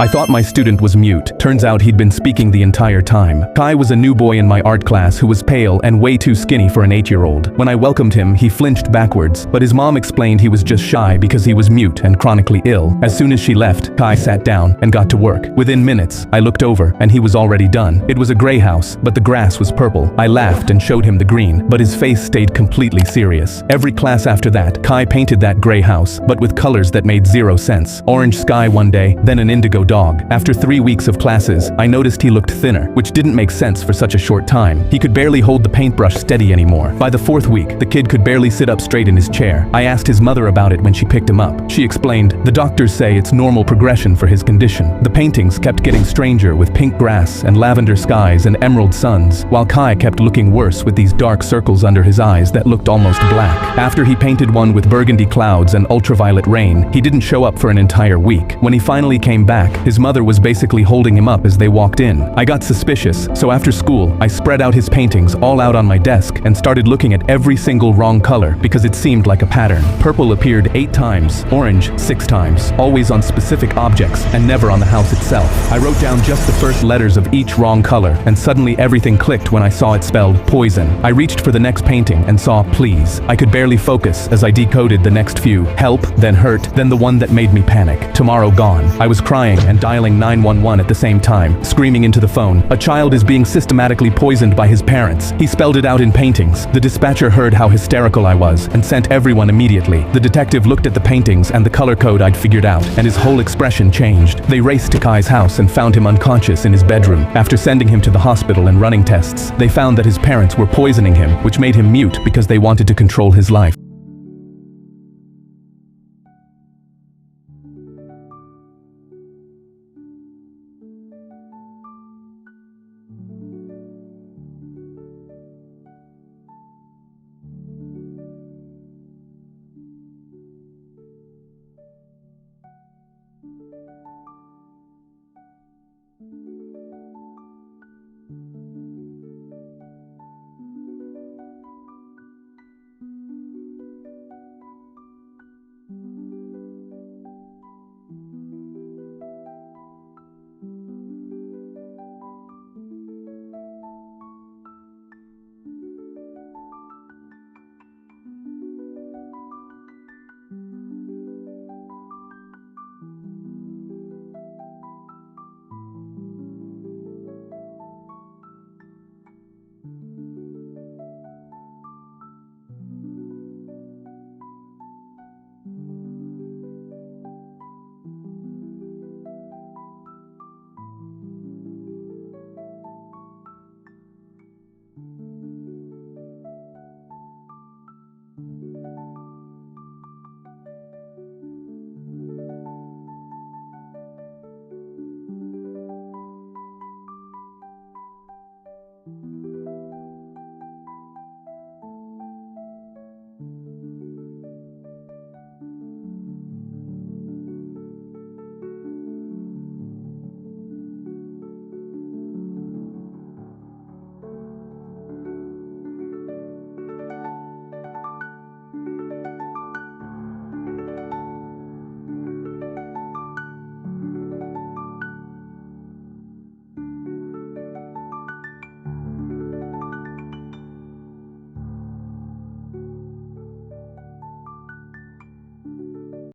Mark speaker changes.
Speaker 1: I thought my student was mute. Turns out he'd been speaking the entire time. Kai was a new boy in my art class who was pale and way too skinny for an 8-year-old. When I welcomed him, he flinched backwards, but his mom explained he was just shy because he was mute and chronically ill. As soon as she left, Kai sat down and got to work. Within minutes, I looked over and he was already done. It was a gray house, but the grass was purple. I laughed and showed him the green, but his face stayed completely serious. Every class after that, Kai painted that gray house, but with colors that made zero sense. Orange sky one day, then an indigo dog. After 3 weeks of classes, I noticed he looked thinner, which didn't make sense for such a short time. He could barely hold the paintbrush steady anymore. By the 4th week, the kid could barely sit up straight in his chair. I asked his mother about it when she picked him up. She explained, "The doctors say it's normal progression for his condition." The paintings kept getting stranger with pink grass and lavender skies and emerald suns, while Kai kept looking worse with these dark circles under his eyes that looked almost black. After he painted one with burgundy clouds and ultraviolet rain, he didn't show up for an entire week. When he finally came back, his mother was basically holding him up as they walked in. I got suspicious, so after school, I spread out his paintings all out on my desk and started looking at every single wrong color because it seemed like a pattern. Purple appeared 8 times, orange 6 times, always on specific objects and never on the house itself. I wrote down just the first letters of each wrong color, and suddenly everything clicked when I saw it spelled poison. I reached for the next painting and saw please. I could barely focus as I decoded the next few: help, then hurt, then the one that made me panic: tomorrow gone. I was crying and dialing 911 at the same time, screaming into the phone, "A child is being systematically poisoned by his parents." He spelled it out in paintings. The dispatcher heard how hysterical I was and sent everyone immediately. The detective looked at the paintings and the color code I'd figured out, and his whole expression changed. They raced to Kai's house and found him unconscious in his bedroom. After sending him to the hospital and running tests, they found that his parents were poisoning him, which made him mute because they wanted to control his life.